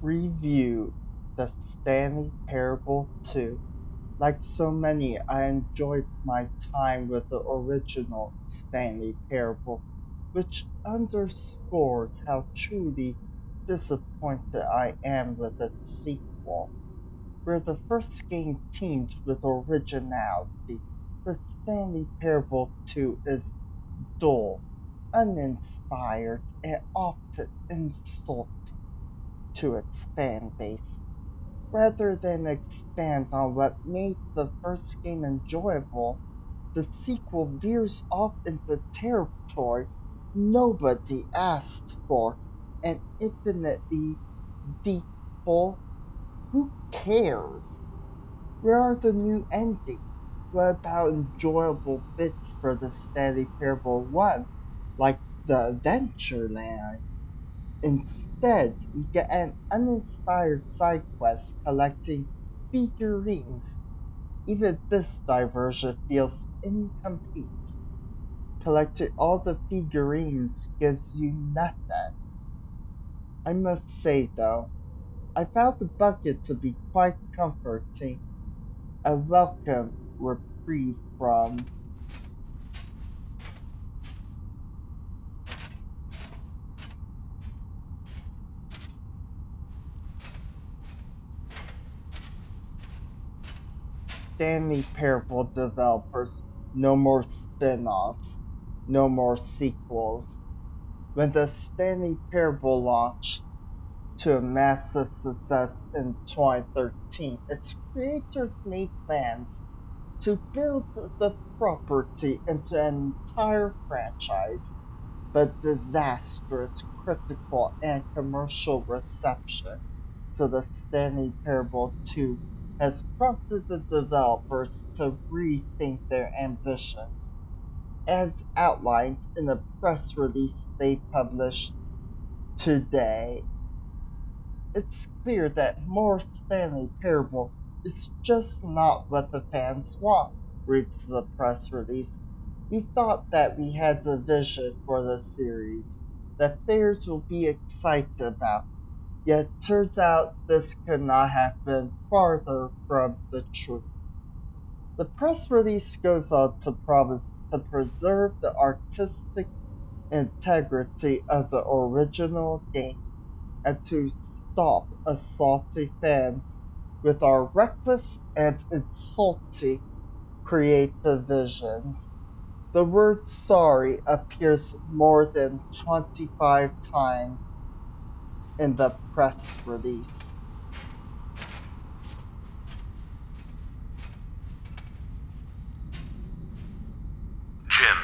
Review the Stanley Parable 2. Like so many, I enjoyed my time with the original Stanley Parable, which underscores how truly disappointed I am with its sequel. Where the first game teamed with originality, the Stanley Parable 2 is dull, uninspired, and often insulting to its fan base. Rather than expand on what made the first game enjoyable, the sequel veers off into territory nobody asked for, an infinitely deep hole. Who cares? Where are the new endings? What about enjoyable bits for the Stanley Parable 1, like the Adventure Land? Instead, we get an uninspired side quest collecting figurines. Even this diversion feels incomplete. Collecting all the figurines gives you nothing. I must say though, I found the bucket to be quite comforting, a welcome reprieve from Stanley Parable developers. No more spin offs, no more sequels. When the Stanley Parable launched to a massive success in 2013, its creators made plans to build the property into an entire franchise, but disastrous critical and commercial reception to the Stanley Parable 2 has prompted the developers to rethink their ambitions. As outlined in a press release they published today, it's clear that more Stanley Parable is just not what the fans want, reads the press release. We thought that we had a vision for the series that players will be excited about, yet turns out this could not have been farther from the truth. The press release goes on to promise to preserve the artistic integrity of the original game and to stop assaulting fans with our reckless and insulting creative visions. The word sorry appears more than 25 times in the press release. Jim.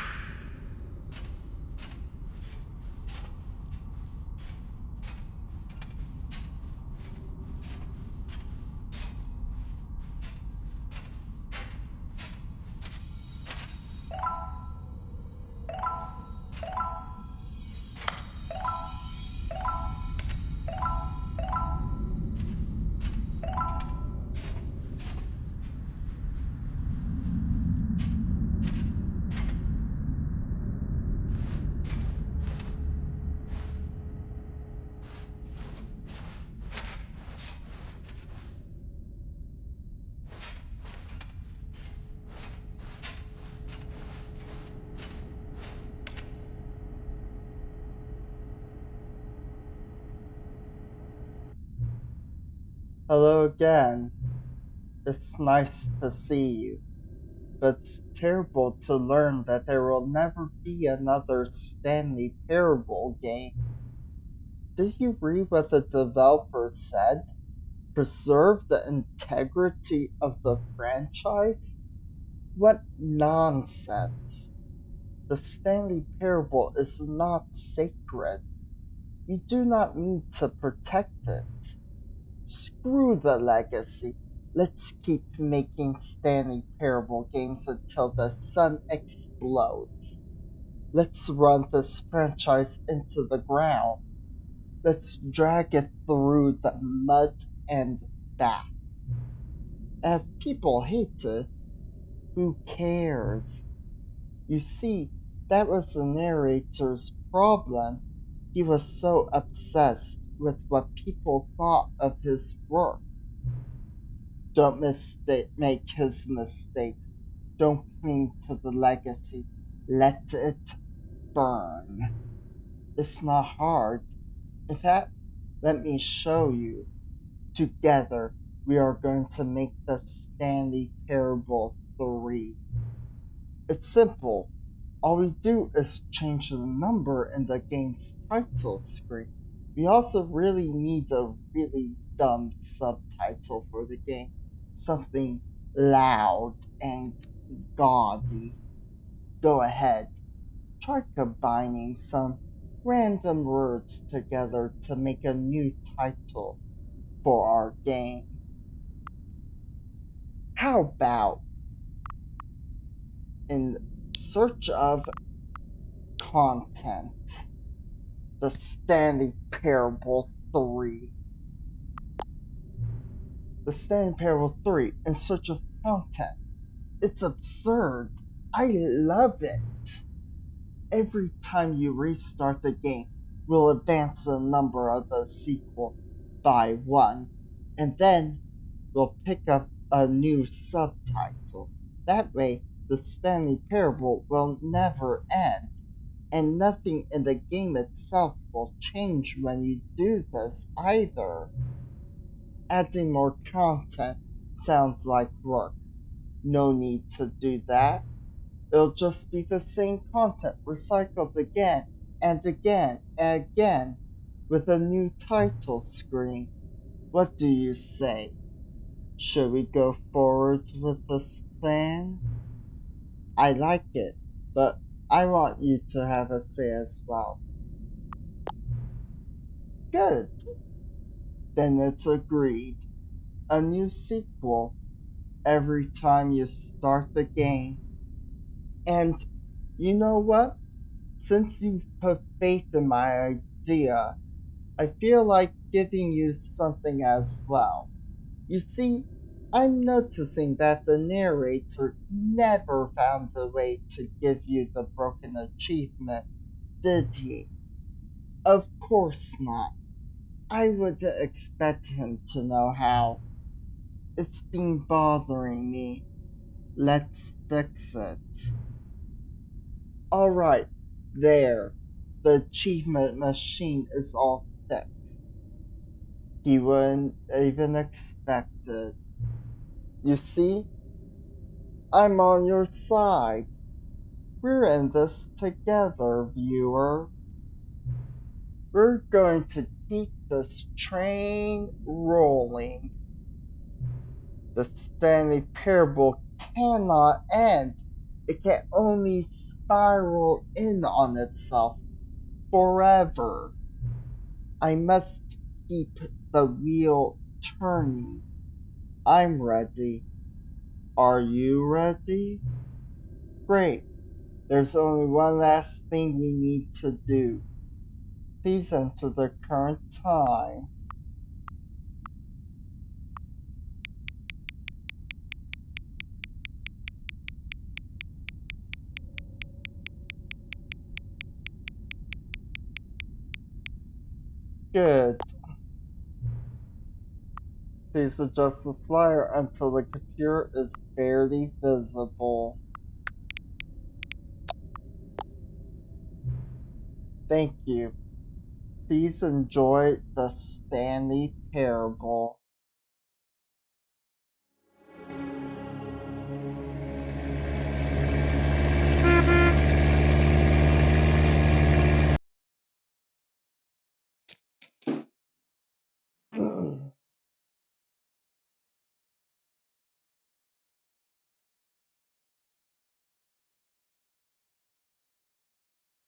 Hello again. It's nice to see you, but it's terrible to learn that there will never be another Stanley Parable game. Did you read what the developer said? Preserve the integrity of the franchise? What nonsense! The Stanley Parable is not sacred. We do not need to protect it. Screw the legacy. Let's keep making Stanley Parable games until the sun explodes. Let's run this franchise into the ground. Let's drag it through the mud and back. If people hate it, who cares? You see, that was the narrator's problem. He was so obsessed with what people thought of his work. Don't make his mistake. Don't cling to the legacy. Let it burn. It's not hard. In fact, let me show you. Together, we are going to make the Stanley Parable 3. It's simple. All we do is change the number in the game's title screen. We also really need a really dumb subtitle for the game. Something loud and gaudy. Go ahead, try combining some random words together to make a new title for our game. How about in search of content? The Stanley Parable 3. The Stanley Parable 3 in search of content. It's absurd. I love it. Every time you restart the game, we'll advance the number of the sequel by 1, and then we'll pick up a new subtitle. That way, the Stanley Parable will never end, and nothing in the game itself will change when you do this either. Adding more content sounds like work. No need to do that. It'll just be the same content recycled again and again and again with a new title screen. What do you say? Should we go forward with this plan? I like it, but I want you to have a say as well. Good. Then it's agreed. A new sequel every time you start the game. And you know what? Since you've put faith in my idea, I feel like giving you something as well. You see, I'm noticing that the narrator never found a way to give you the broken achievement, did he? Of course not. I would expect him to know how. It's been bothering me. Let's fix it. Alright, there. The achievement machine is all fixed. He wouldn't even expect it. You see, I'm on your side. We're in this together, viewer. We're going to keep this train rolling. The Stanley Parable cannot end. It can only spiral in on itself forever. I must keep the wheel turning. I'm ready. Are you ready? Great. There's only one last thing we need to do. Please enter the current time. Good. Please adjust the slider until the computer is barely visible. Thank you. Please enjoy the Stanley Parable.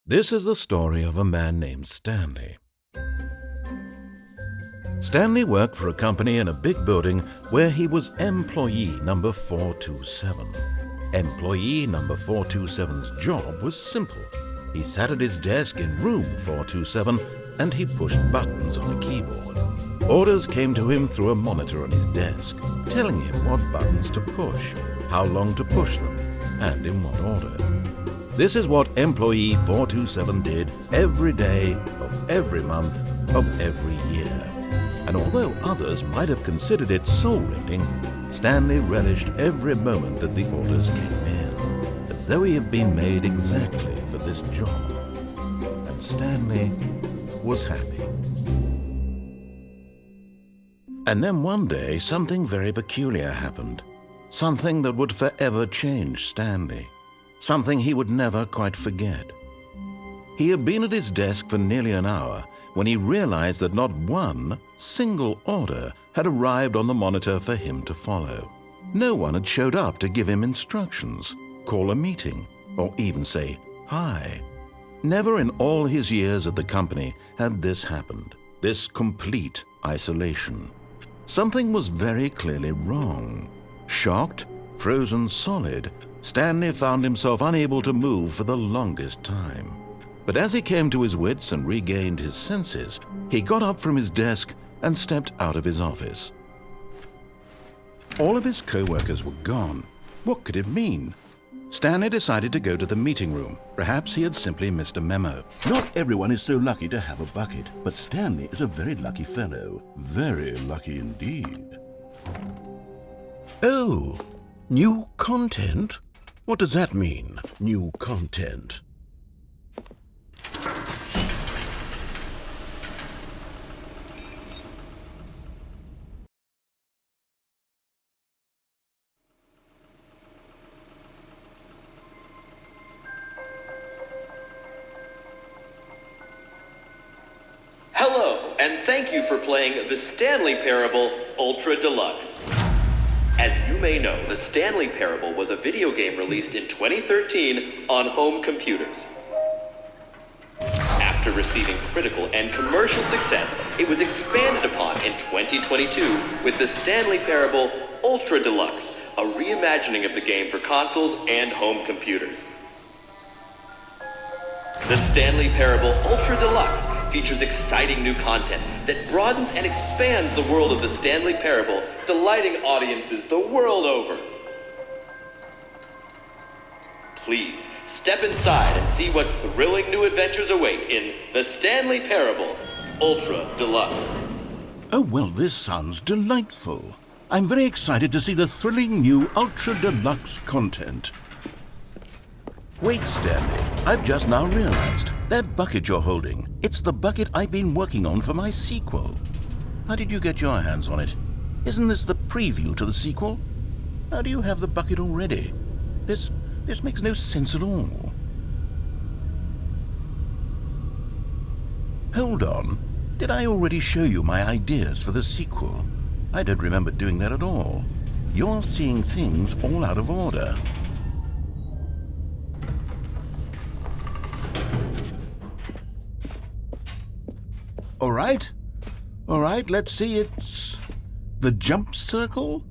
This is the story of a man named Stanley. Stanley worked for a company in a big building where he was employee number 427. Employee number 427's job was simple. He sat at his desk in room 427 and he pushed buttons on a keyboard. Orders came to him through a monitor on his desk, telling him what buttons to push, how long to push them, and in what order. This is what employee 427 did every day of every month of every year. And although others might have considered it soul-rending, Stanley relished every moment that the orders came in, as though he had been made exactly for this job. And Stanley was happy. And then one day, something very peculiar happened. Something that would forever change Stanley. Something he would never quite forget. He had been at his desk for nearly an hour when he realized that not one single order had arrived on the monitor for him to follow. No one had showed up to give him instructions, call a meeting, or even say hi. Never in all his years at the company had this happened, this complete isolation. Something was very clearly wrong. Shocked, frozen solid, Stanley found himself unable to move for the longest time. But as he came to his wits and regained his senses, he got up from his desk and stepped out of his office. All of his co-workers were gone. What could it mean? Stanley decided to go to the meeting room. Perhaps he had simply missed a memo. Not everyone is so lucky to have a bucket, but Stanley is a very lucky fellow. Very lucky indeed. Oh, new content? What does that mean, new content? Hello, and thank you for playing the Stanley Parable Ultra Deluxe. As you may know, the Stanley Parable was a video game released in 2013 on home computers. After receiving critical and commercial success, it was expanded upon in 2022 with the Stanley Parable Ultra Deluxe, a reimagining of the game for consoles and home computers. The Stanley Parable Ultra Deluxe features exciting new content that broadens and expands the world of the Stanley Parable, delighting audiences the world over. Please, step inside and see what thrilling new adventures await in the Stanley Parable Ultra Deluxe. Oh, well, this sounds delightful. I'm very excited to see the thrilling new Ultra Deluxe content. Wait, Stanley, I've just now realized. That bucket you're holding, it's the bucket I've been working on for my sequel. How did you get your hands on it? Isn't this the preview to the sequel? How do you have the bucket already? This makes no sense at all. Hold on. Did I already show you my ideas for the sequel? I don't remember doing that at all. You're seeing things all out of order. All right, let's see, it's the jump circle?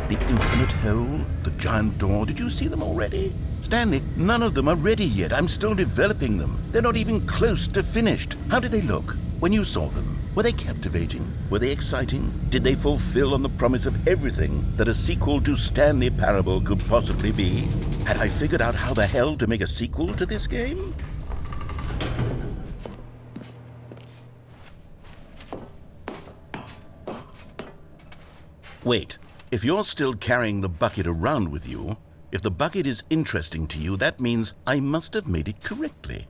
The infinite hole, the giant door, did you see them already? Stanley, none of them are ready yet. I'm still developing them. They're not even close to finished. How did they look when you saw them? Were they captivating? Were they exciting? Did they fulfill on the promise of everything that a sequel to Stanley Parable could possibly be? Had I figured out how the hell to make a sequel to this game? Wait, if you're still carrying the bucket around with you, if the bucket is interesting to you, that means I must have made it correctly.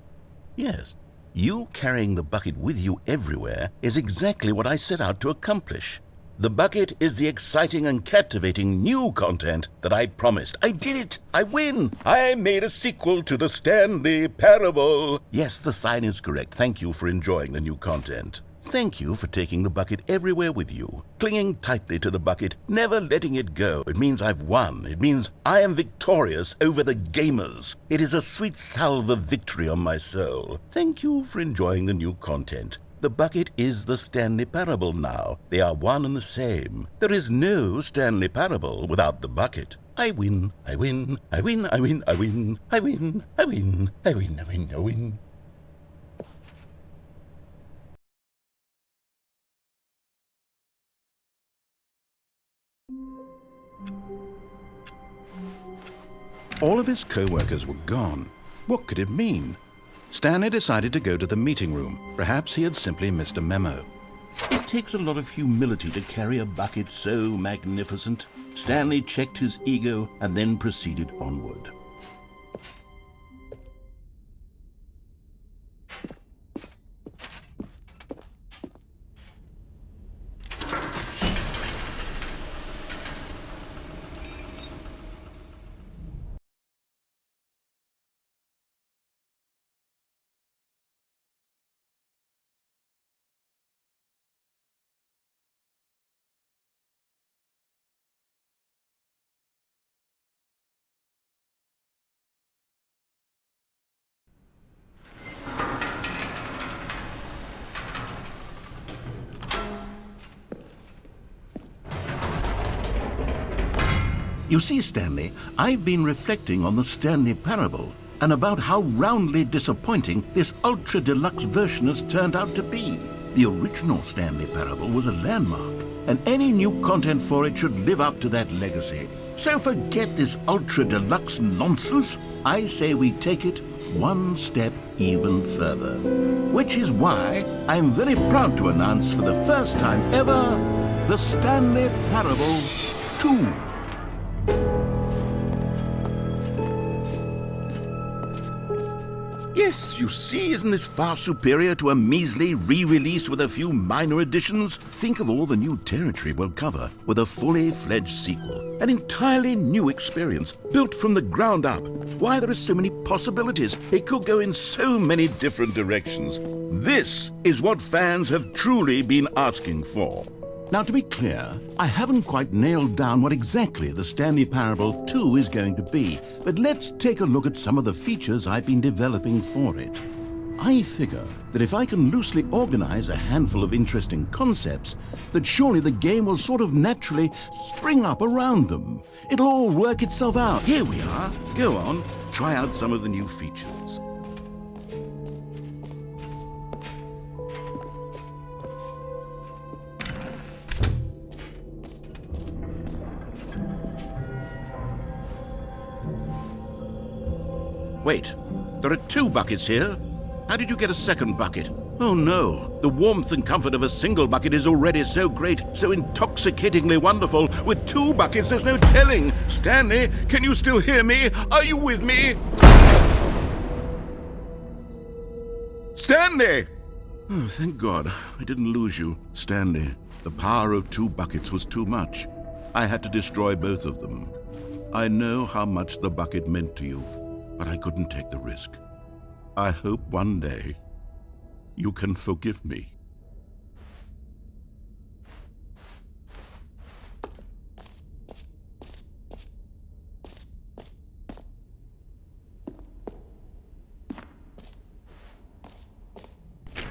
Yes. You carrying the bucket with you everywhere is exactly what I set out to accomplish. The bucket is the exciting and captivating new content that I promised. I did it! I win! I made a sequel to the Stanley Parable! Yes, the sign is correct. Thank you for enjoying the new content. Thank you for taking the bucket everywhere with you, clinging tightly to the bucket, never letting it go. It means I've won. It means I am victorious over the gamers. It is a sweet salve of victory on my soul. Thank you for enjoying the new content. The bucket is the Stanley Parable now. They are one and the same. There is no Stanley Parable without the bucket. I win, I win, I win, I win, I win, I win, I win, I win, I win, I win. All of his co-workers were gone. What could it mean? Stanley decided to go to the meeting room. Perhaps he had simply missed a memo. It takes a lot of humility to carry a bucket so magnificent. Stanley checked his ego and then proceeded onward. You see, Stanley, I've been reflecting on the Stanley Parable and about how roundly disappointing this ultra-deluxe version has turned out to be. The original Stanley Parable was a landmark, and any new content for it should live up to that legacy. So forget this ultra-deluxe nonsense. I say we take it one step even further. Which is why I'm very proud to announce for the first time ever, the Stanley Parable 2. Yes, you see, isn't this far superior to a measly re-release with a few minor additions? Think of all the new territory we'll cover with a fully fledged sequel. An entirely new experience, built from the ground up. Why, there are so many possibilities. It could go in so many different directions. This is what fans have truly been asking for. Now, to be clear, I haven't quite nailed down what exactly the Stanley Parable 2 is going to be, but let's take a look at some of the features I've been developing for it. I figure that if I can loosely organize a handful of interesting concepts, that surely the game will sort of naturally spring up around them. It'll all work itself out. Here we are. Go on, try out some of the new features. Wait, there are 2 buckets here. How did you get a second bucket? Oh no, the warmth and comfort of a single bucket is already so great, so intoxicatingly wonderful. With 2 buckets, there's no telling. Stanley, can you still hear me? Are you with me? Stanley! Oh, thank God, I didn't lose you. Stanley, the power of 2 buckets was too much. I had to destroy both of them. I know how much the bucket meant to you, but I couldn't take the risk. I hope one day you can forgive me.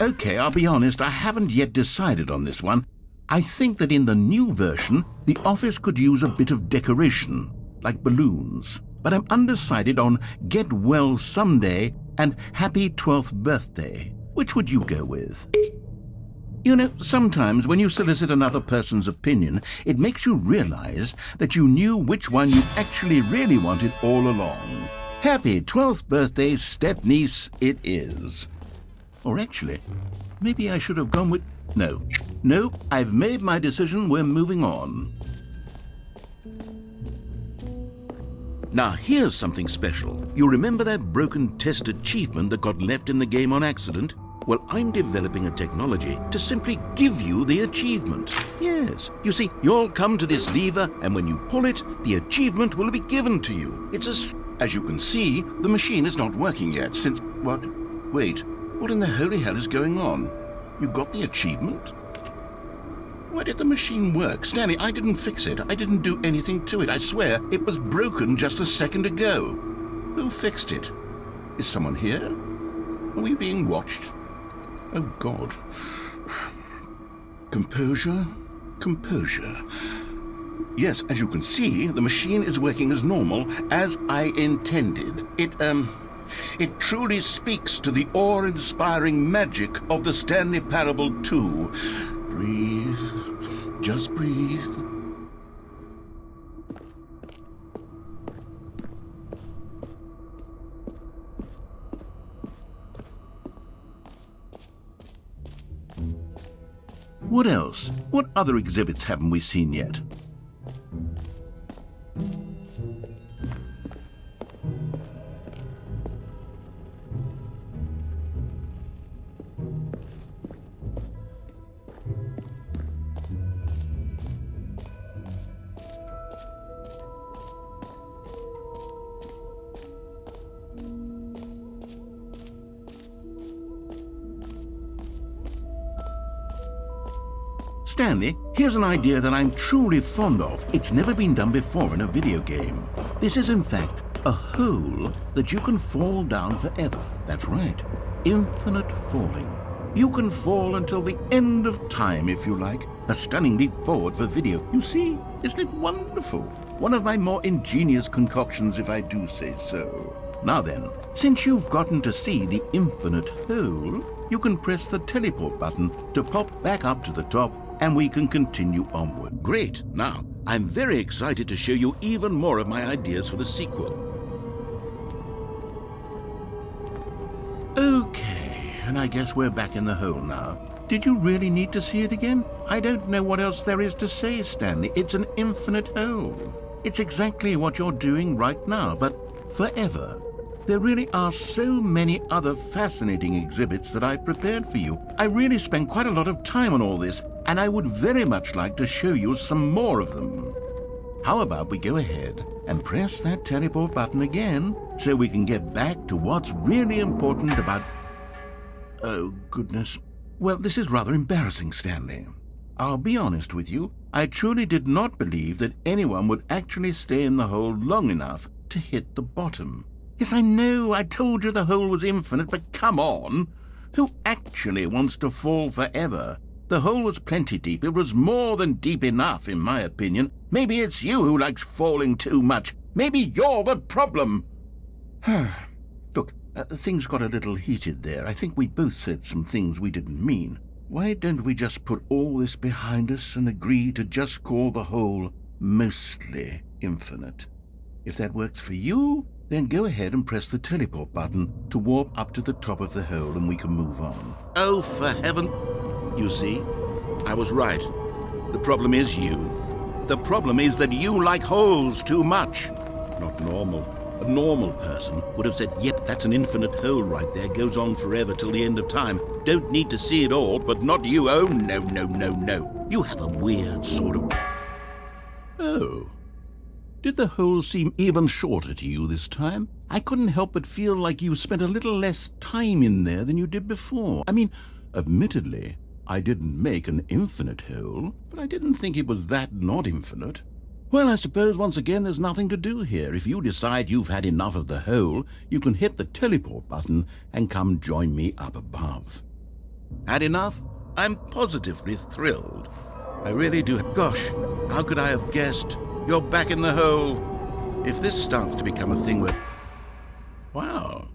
Okay, I'll be honest, I haven't yet decided on this one. I think that in the new version, the office could use a bit of decoration, like balloons. But I'm undecided on Get Well Someday and Happy 12th Birthday. Which would you go with? You know, sometimes when you solicit another person's opinion, it makes you realize that you knew which one you actually really wanted all along. Happy 12th Birthday, step-niece, it is. Or actually, maybe I should have gone with... No, I've made my decision, we're moving on. Now, here's something special. You remember that broken test achievement that got left in the game on accident? Well, I'm developing a technology to simply give you the achievement. Yes, you see, you'll come to this lever, and when you pull it, the achievement will be given to you. As you can see, the machine is not working yet since... What? Wait, what in the holy hell is going on? You got the achievement? Why did the machine work? Stanley, I didn't fix it. I didn't do anything to it. I swear, it was broken just a second ago. Who fixed it? Is someone here? Are we being watched? Oh, God. Composure. Yes, as you can see, the machine is working as normal, as I intended. It truly speaks to the awe-inspiring magic of the Stanley Parable 2. Breathe. Just breathe. What else? What other exhibits haven't we seen yet? Stanley, here's an idea that I'm truly fond of. It's never been done before in a video game. This is in fact a hole that you can fall down forever. That's right, infinite falling. You can fall until the end of time if you like. A stunning leap forward for video. You see, isn't it wonderful? One of my more ingenious concoctions, if I do say so. Now then, since you've gotten to see the infinite hole, you can press the teleport button to pop back up to the top, and we can continue onward. Great! Now, I'm very excited to show you even more of my ideas for the sequel. Okay, and I guess we're back in the hole now. Did you really need to see it again? I don't know what else there is to say, Stanley. It's an infinite hole. It's exactly what you're doing right now, but forever. There really are so many other fascinating exhibits that I've prepared for you. I really spent quite a lot of time on all this, and I would very much like to show you some more of them. How about we go ahead and press that teleport button again so we can get back to what's really important about... Oh, goodness. Well, this is rather embarrassing, Stanley. I'll be honest with you. I truly did not believe that anyone would actually stay in the hole long enough to hit the bottom. Yes, I know, I told you the hole was infinite, but come on. Who actually wants to fall forever? The hole was plenty deep. It was more than deep enough, in my opinion. Maybe it's you who likes falling too much. Maybe you're the problem. Look, things got a little heated there. I think we both said some things we didn't mean. Why don't we just put all this behind us and agree to just call the hole mostly infinite? If that works for you, then go ahead and press the teleport button to warp up to the top of the hole and we can move on. Oh, for heaven... You see, I was right. The problem is you. The problem is that you like holes too much. Not normal. A normal person would have said, yep, that's an infinite hole right there, goes on forever till the end of time. Don't need to see it all, but not you. Oh, no, no, no, no. You have a weird sort of... Oh. Did the hole seem even shorter to you this time? I couldn't help but feel like you spent a little less time in there than you did before. I mean, admittedly, I didn't make an infinite hole, but I didn't think it was that not infinite. Well, I suppose once again there's nothing to do here. If you decide you've had enough of the hole, you can hit the teleport button and come join me up above. Had enough? I'm positively thrilled. I really do. Gosh, how could I have guessed? You're back in the hole. If this starts to become a thing where... Wow.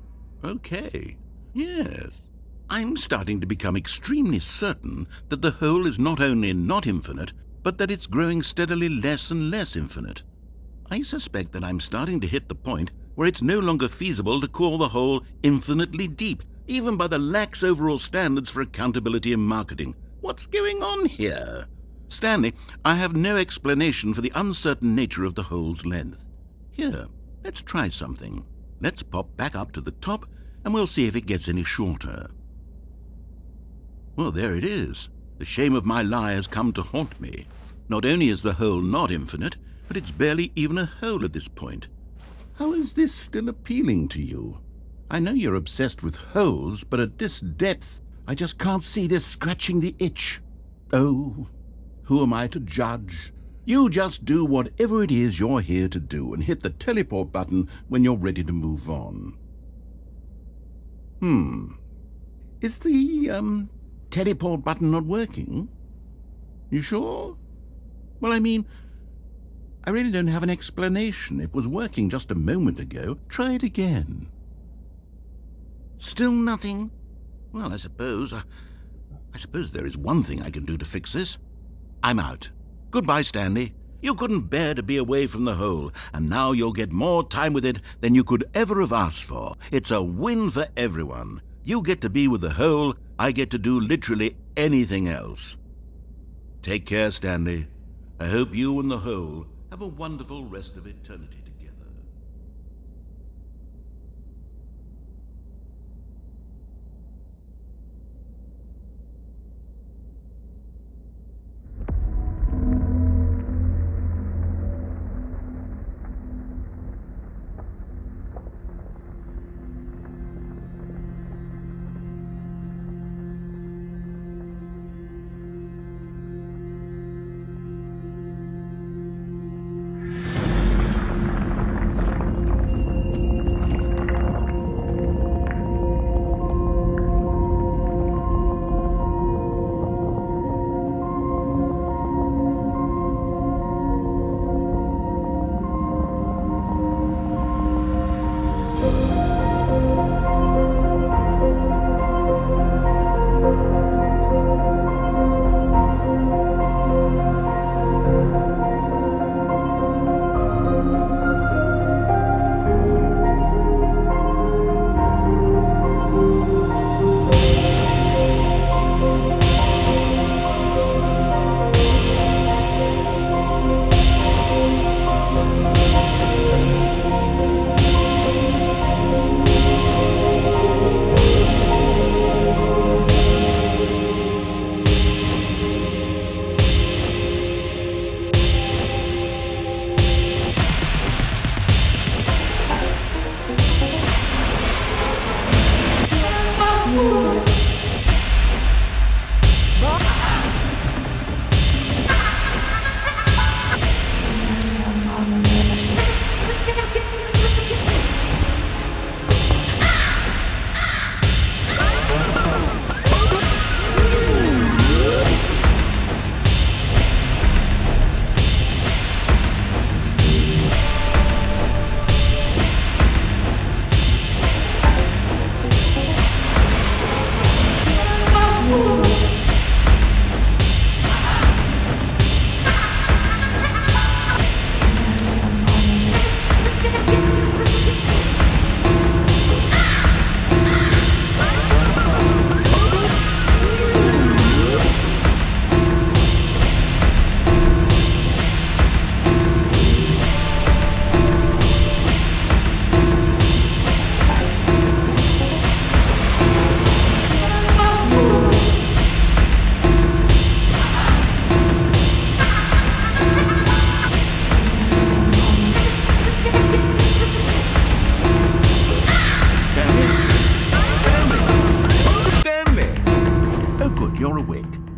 Okay. Yes. I'm starting to become extremely certain that the hole is not only not infinite, but that it's growing steadily less and less infinite. I suspect that I'm starting to hit the point where it's no longer feasible to call the hole infinitely deep, even by the lax overall standards for accountability and marketing. What's going on here? Stanley, I have no explanation for the uncertain nature of the hole's length. Here, let's try something. Let's pop back up to the top, and we'll see if it gets any shorter. Well, there it is. The shame of my lie has come to haunt me. Not only is the hole not infinite, but it's barely even a hole at this point. How is this still appealing to you? I know you're obsessed with holes, but at this depth, I just can't see this scratching the itch. Oh, who am I to judge? You just do whatever it is you're here to do and hit the teleport button when you're ready to move on. Is the, teleport button not working? You sure? Well, I mean, I really don't have an explanation. It was working just a moment ago. Try it again. Still nothing? Well, I suppose there is one thing I can do to fix this. I'm out. Goodbye, Stanley. You couldn't bear to be away from the hole, and now you'll get more time with it than you could ever have asked for. It's a win for everyone. You get to be with the hole, I get to do literally anything else. Take care, Stanley. I hope you and the whole have a wonderful rest of eternity together.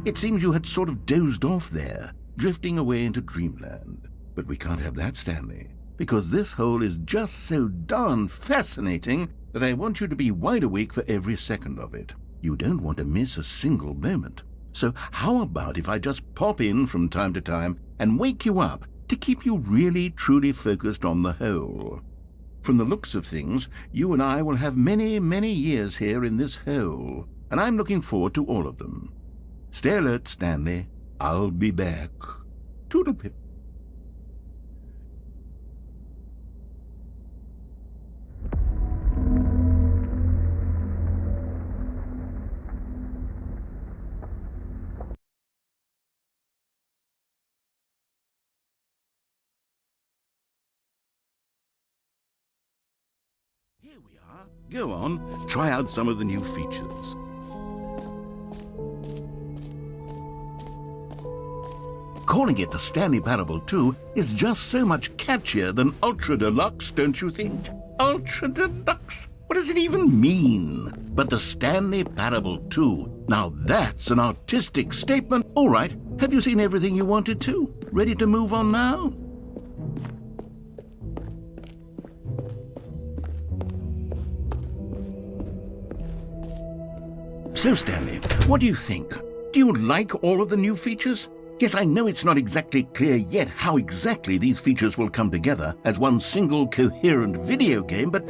It seems you had sort of dozed off there, drifting away into dreamland. But we can't have that, Stanley, because this hole is just so darn fascinating that I want you to be wide awake for every second of it. You don't want to miss a single moment. So how about if I just pop in from time to time and wake you up to keep you really, truly focused on the hole? From the looks of things, you and I will have many, many years here in this hole, and I'm looking forward to all of them. Stay alert, Stanley. I'll be back. Toodlepip. Here we are. Go on, try out some of the new features. Calling it the Stanley Parable 2 is just so much catchier than Ultra Deluxe, don't you think? Ultra Deluxe? What does it even mean? But the Stanley Parable 2, now that's an artistic statement. All right, have you seen everything you wanted to? Ready to move on now? So, Stanley, what do you think? Do you like all of the new features? Yes, I know it's not exactly clear yet how exactly these features will come together as one single coherent video game, but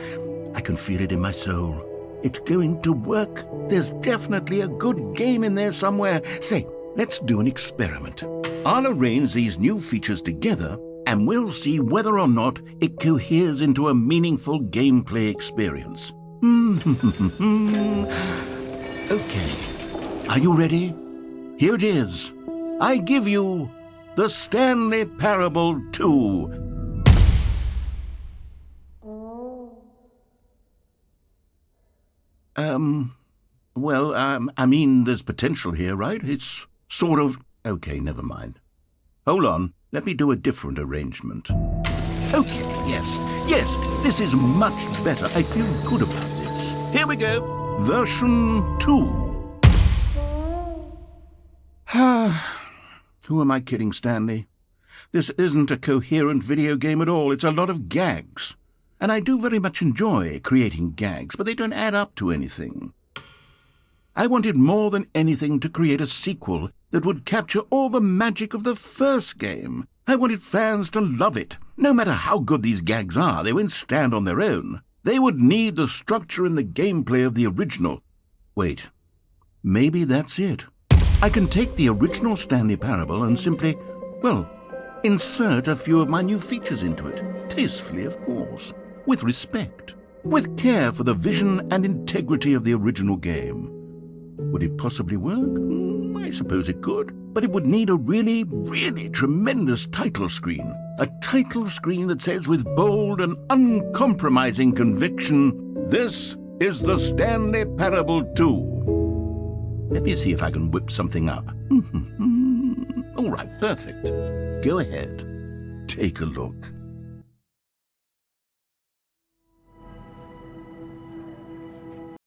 I can feel it in my soul. It's going to work. There's definitely a good game in there somewhere. Say, let's do an experiment. I'll arrange these new features together, and we'll see whether or not it coheres into a meaningful gameplay experience. Okay. Are you ready? Here it is. I give you the Stanley Parable 2. I mean, there's potential here, right? It's sort of... Okay, never mind. Hold on, let me do a different arrangement. Okay, yes, this is much better. I feel good about this. Here we go. Version 2. Who am I kidding, Stanley? This isn't a coherent video game at all. It's a lot of gags. And I do very much enjoy creating gags, but they don't add up to anything. I wanted more than anything to create a sequel that would capture all the magic of the first game. I wanted fans to love it. No matter how good these gags are, they won't stand on their own. They would need the structure and the gameplay of the original. Wait, maybe that's it. I can take the original Stanley Parable and simply, well, insert a few of my new features into it. Tastefully, of course. With respect. With care for the vision and integrity of the original game. Would it possibly work? I suppose it could. But it would need a really, really tremendous title screen. A title screen that says with bold and uncompromising conviction, "This is the Stanley Parable 2. Let me see if I can whip something up. All right, perfect. Go ahead. Take a look.